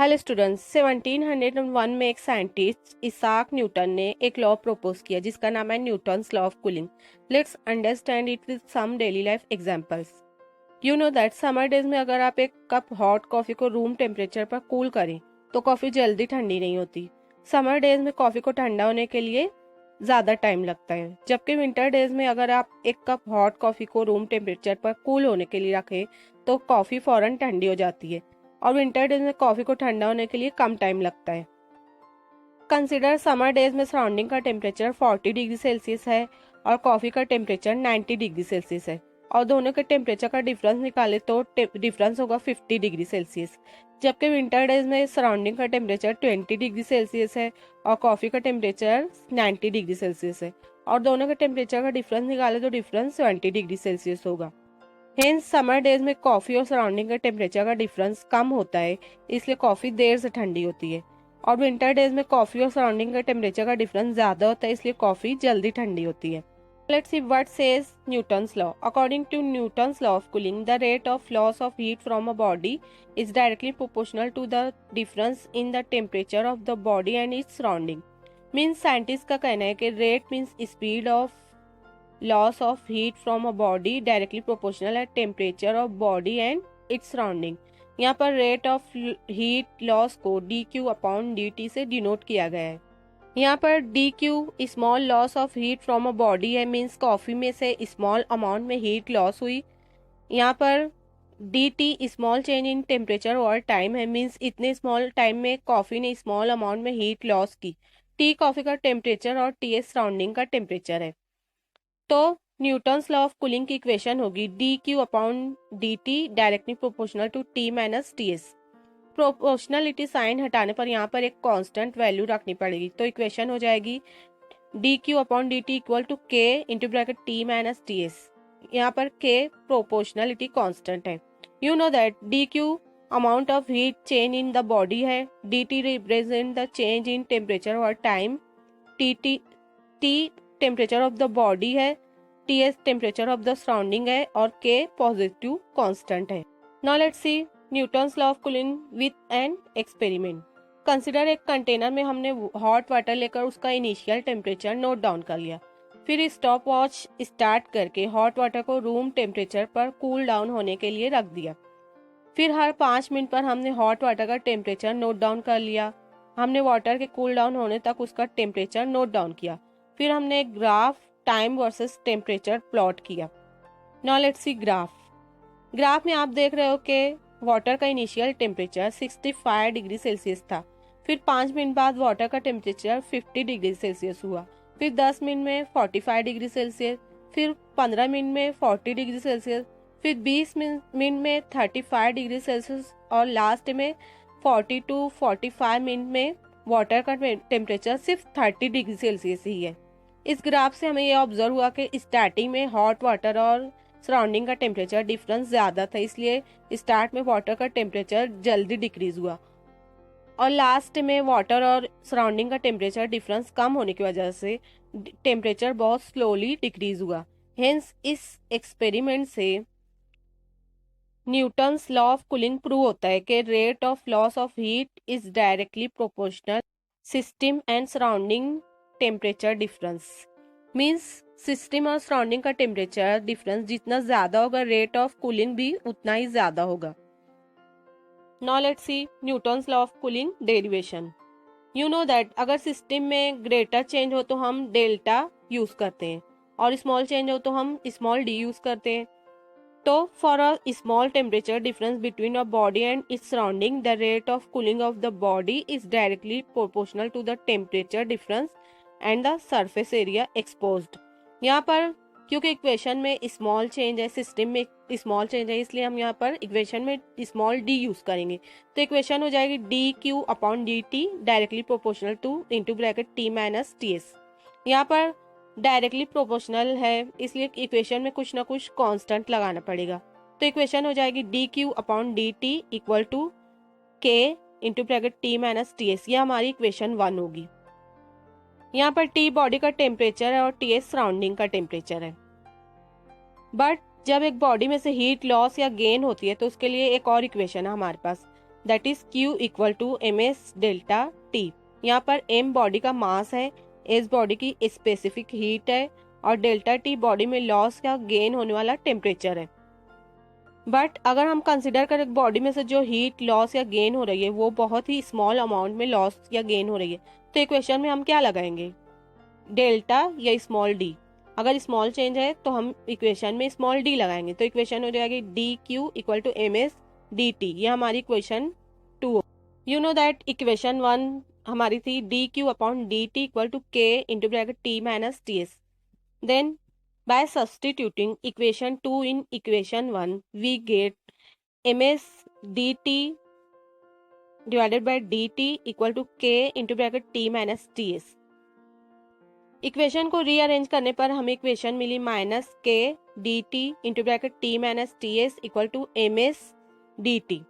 Hello students, 1701 में एक scientist Isaac Newton ने एक लॉ प्रपोज किया जिसका नाम है Newton's law of cooling. Let's understand it with some daily life examples. You know that summer days में अगर आप एक कप हॉट कॉफी को रूम टेम्परेचर पर कूल करें तो कॉफी जल्दी ठंडी नहीं होती। समर डेज में कॉफी को ठंडा होने के लिए ज्यादा टाइम लगता है, जबकि विंटर डेज में अगर आप एक कप हॉट कॉफी को रूम टेम्परेचर पर कूल होने के लिए रखें तो कॉफी फौरन ठंडी हो जाती है और विंटर डेज में कॉफी को ठंडा होने के लिए कम टाइम लगता है। कंसिडर समर डेज में सराउंडिंग का टेम्परेचर 40 डिग्री सेल्सियस है और कॉफी का टेम्परेचर 90 डिग्री सेल्सियस है और दोनों के टेम्परेचर का डिफरेंस निकाले तो डिफरेंस होगा 50 डिग्री सेल्सियस। जबकि विंटर डेज में सराउंडिंग का टेम्परेचर 20 डिग्री सेल्सियस है और कॉफी का टेम्परेचर 90 डिग्री सेल्सियस है और दोनों के टेम्परेचर का डिफरेंस निकाले तो डिफरेंस 20 डिग्री सेल्सियस होगा। हेंस समर डेज में कॉफी और सराउंडिंग का टेम्परेचर का डिफरेंस कम होता है, इसलिए कॉफी देर से ठंडी होती है। और विंटर डेज में कॉफी और सराउंडिंग का टेम्परेचर का डिफरेंस ज्यादा होता है, इसलिए कॉफी जल्दी ठंडी होती है। Let's see what says Newton's law. According to Newton's law of cooling, the rate of loss of heat from a body is directly proportional to the difference in the temperature of the body and its surrounding. Means scientist का कहना है कि rate means speed of loss of heat from a body directly proportional at temperature of body and its surrounding. यहाँ पर rate of heat loss को dq upon dt से denote किया गया है। यहाँ पर dq small loss of heat from a body है, मीन्स कॉफी में से स्मॉल अमाउंट में हीट लॉस हुई। यहाँ पर dt small change in temperature और टाइम है, मीन्स इतने स्मॉल टाइम में कॉफी ने स्मॉल अमाउंट में हीट लॉस की। t कॉफी का टेम्परेचर और ts सराउंडिंग का टेम्परेचर है। तो न्यूटन्स लॉ ऑफ कूलिंग की इक्वेशन होगी dq upon dt directly proportional to t minus ts। Proportionality sign हटाने पर यहाँ पर एक कांस्टेंट वैल्यू रखनी पड़ेगी, तो इक्वेशन हो जाएगी dq upon dt equal to k into bracket t minus ts। यहाँ पर k प्रोपोर्शनलिटी कांस्टेंट है। You know that dq amount of heat change in the body है, dt represent the change in temperature और time, t temperature of the body है, ts temperature of the surrounding है और k positive constant है। Now let's see Newton's law of cooling with an experiment. Consider एक container में हमने hot water लेकर उसका इनिशियल टेम्परेचर नोट डाउन कर लिया, फिर स्टॉप वॉच स्टार्ट करके हॉट वाटर को रूम टेम्परेचर पर कूल डाउन होने के लिए रख दिया। फिर हर 5 मिनट पर हमने हॉट वाटर का टेम्परेचर नोट डाउन कर लिया। हमने वाटर के कूल डाउन होने तक उसका टेम्परेचर नोट डाउन किया। फिर हमने एक graph time versus temperature plot किया। नाउ लेट्स सी ग्राफ में आप देख रहे हो कि वाटर का इनिशियल टेम्परेचर 65 डिग्री सेल्सियस था, फिर 5 मिनट बाद वाटर का टेम्परेचर 50 डिग्री सेल्सियस हुआ, फिर 10 मिनट में 45 डिग्री सेल्सियस, फिर 15 मिनट में 40 डिग्री सेल्सियस, फिर 20 मिनट में 35 डिग्री सेल्सियस और लास्ट में 40 टू 45 मिनट में वाटर का टेम्परेचर सिर्फ 30 डिग्री सेल्सियस ही है। इस ग्राफ से हमें यह ऑब्जर्व हुआ कि स्टार्टिंग में हॉट वाटर और सराउंडिंग का टेम्परेचर डिफरेंस ज्यादा था, इसलिए स्टार्ट में वाटर का टेम्परेचर जल्दी डिक्रीज हुआ और लास्ट में वाटर और सराउंडिंग का टेम्परेचर डिफरेंस कम होने की वजह से टेम्परेचर बहुत स्लोली डिक्रीज हुआ। हेंस इस एक्सपेरिमेंट से Newton's law of cooling prove होता है कि rate of loss of heat is directly proportional system and surrounding temperature difference. Means system और सराउंडिंग का टेम्परेचर डिफरेंस जितना ज्यादा होगा, रेट ऑफ कूलिंग भी उतना ही ज्यादा होगा। Now let's see Newton's law of cooling derivation. You know that अगर सिस्टम में ग्रेटर चेंज हो तो हम डेल्टा यूज करते हैं और स्मॉल चेंज हो तो हम स्मॉल डी यूज करते हैं। तो for a small temperature difference between a body and its surrounding, the rate of cooling of the body is directly proportional to the temperature difference and the surface area exposed. यहाँ पर क्योंकि equation में small change है, system में small change है, इसलिए हम यहाँ पर इक्वेशन में स्मॉल डी यूज करेंगे। तो इक्वेशन हो जाएगी D Q upon D T directly proportional two into bracket T minus T S. यहाँ पर डायरेक्टली प्रोपोर्शनल है, इसलिए इक्वेशन में कुछ ना कुछ कांस्टेंट लगाना पड़ेगा। तो इक्वेशन हो जाएगी D Q upon D T equal to K into bracket T minus T S. ये हमारी इक्वेशन 1 होगी। यहाँ पर T बॉडी का टेम्परेचर है और Ts सराउंडिंग का टेम्परेचर है। बट जब एक बॉडी में से हीट लॉस या गेन होती है तो उसके लिए एक और इक्वेशन है हमारे पास, that is Q equal to MS delta T। यहाँ पर M बॉडी का मास है, S बॉडी की स्पेसिफिक हीट है और डेल्टा T बॉडी में लॉस या गेन होने वाला टेम्परेचर है। बट अगर हम कंसिडर करें बॉडी में से जो हीट लॉस या गेन हो रही है वो बहुत ही स्मॉल अमाउंट में लॉस या गेन हो रही है, तो इक्वेशन में हम क्या लगाएंगे, डेल्टा या स्मॉल डी। अगर स्मॉल चेंज है तो हम इक्वेशन में स्मॉल डी लगाएंगे, तो इक्वेशन हो जाएगी DQ equal to MS DT। ये हमारी equation 2। You know that equation 1 हमारी थी DQ upon DT equal to K into bracket T minus TS। Then by substituting equation 2 in equation 1, we get MS dt divided by dt equal to K into bracket T minus TS। Equation को rearrange करने पर हमें equation मिली minus K dt into bracket T minus TS equal to MS dt।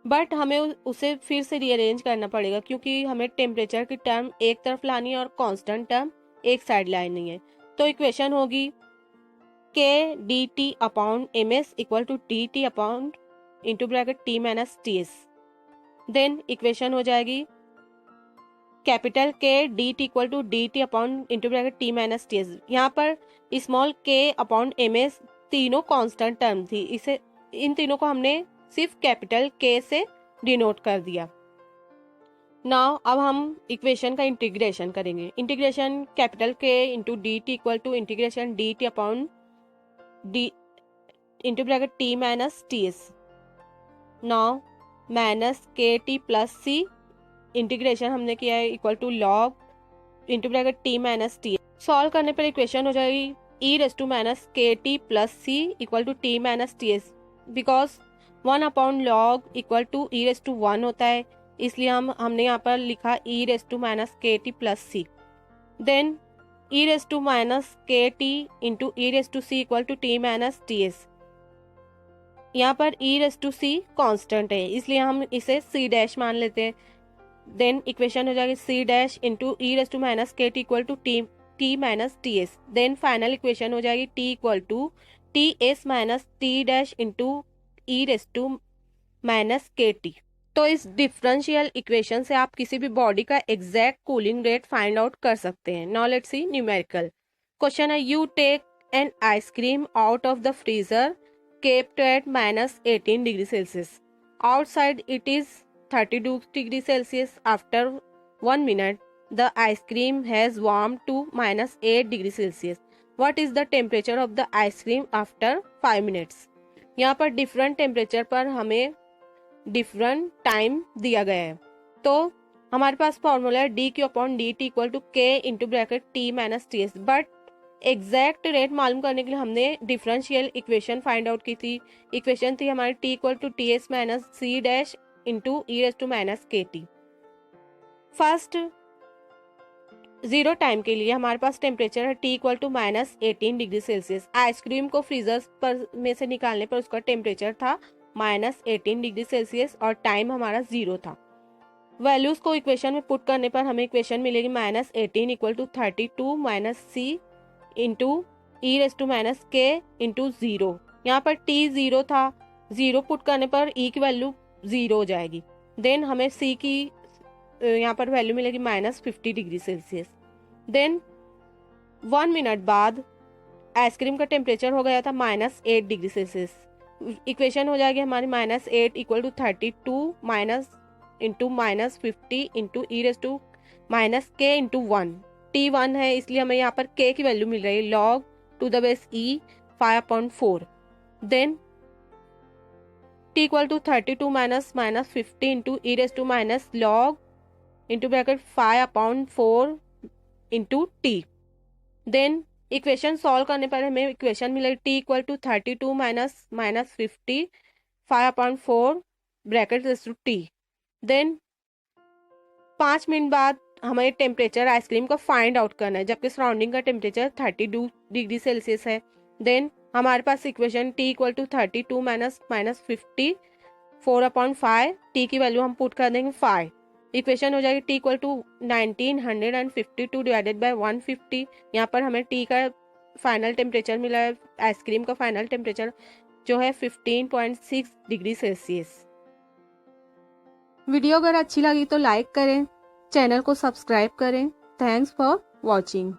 But हमें उसे फिर से rearrange करना पड़ेगा क्योंकि हमें टेम्परेचर की टर्म एक तरफ लानी है और कांस्टेंट टर्म एक साइड लानी है। तो इक्वेशन होगी K dt upon MS equal to DT upon into bracket T minus TS। Then equation हो जाएगी capital K dt equal to DT upon into bracket T minus TS। यहाँ पर small k upon MS तीनों constant term थी, इसे इन तीनों को हमने सिर्फ कैपिटल K से डिनोट कर दिया। नाउ अब हम इक्वेशन का इंटीग्रेशन करेंगे। Integration capital K into DT equal to integration DT upon D into bracket T minus TS। Now minus KT plus C integration हमने किया है equal to log into bracket T minus TS। Solve करने पर equation हो जाएगी e raise to minus KT plus C equal to T minus TS। Because 1 upon log equal to e raise to 1 होता है, इसलिए हमने यहाँ पर लिखा e raise to minus KT plus C। Then e raise to minus KT into e raise to C equal to T minus TS। यहाँ पर e raise to C constant है, इसलिए हम इसे C डैश मान लेते हैं। देन इक्वेशन हो जाएगी C dash into e raise to minus KT equal to T minus TS। Then final equation हो जाएगी T equal to TS minus T dash into e raise to minus KT। तो इस differential equation से आप किसी भी body का exact cooling rate find out कर सकते हैं। Now let's see numerical question है, you take an ice cream out of the freezer kept at minus 18 degree Celsius. Outside it is 32 degree Celsius. After 1 minute, the ice cream has warmed to minus 8 degree Celsius. What is the temperature of the ice cream after 5 minutes? यहाँ पर different temperature पर हमें different time दिया गया है, तो हमारे पास फॉर्मूला है DQ upon DT equal to K into bracket T minus TS। But exact rate मालूम करने के लिए हमने डिफरेंशियल इक्वेशन फाइंड आउट की थी। इक्वेशन थी हमारी T equal to TS minus C dash into e raise to minus KT। First zero time के लिए हमारे पास टेम्परेचर है T equal to minus 18 degree Celsius. Ice cream को फ्रीजर पर में से निकालने पर उसका टेम्परेचर था माइनस 18 डिग्री सेल्सियस और टाइम हमारा 0 था। वैल्यूज को इक्वेशन में पुट करने पर हमें इक्वेशन मिलेगी minus 18 equal to 32 minus C into e raise to minus K into 0। यहाँ पर T 0 था, 0 पुट करने पर E की वैल्यू 0 हो जाएगी। देन हमें C की यहाँ पर वैल्यू मिलेगी minus 50 degree Celsius. Then 1 minute बाद आइसक्रीम का टेम्परेचर हो गया था माइनस 8 डिग्री सेल्सियस। इक्वेशन हो जाएगी हमारी minus 8 equal to 32 minus into minus 50 into e raise to minus K into 1। T1 है इसलिए हमें यहाँ पर K की वैल्यू मिल रही है log to the base E 5/4। Then T equal to 32 minus 50 into e raise to minus log into bracket 5/4 into T। Then equation solve करने पर हमें इक्वेशन मिलेगी T equal to 32 minus 50 5/4 bracket raise to T। Then 5 minute बाद हमें temperature ice cream का find out करना है, जबकि सराउंडिंग का टेम्परेचर 32 डिग्री सेल्सियस है। देन हमारे पास equation T equal to 32 minus 50 4/5 T की वैल्यू हम पुट कर देंगे 5। इक्वेशन हो जाएगी T equal to 1952 divided by 150। यहाँ पर हमें T का फाइनल टेम्परेचर मिला है, आइसक्रीम का फाइनल टेम्परेचर जो है 15.6 डिग्री सेल्सियस। वीडियो अगर अच्छी लगी तो लाइक करें, चैनल को सब्सक्राइब करें। Thanks for watching.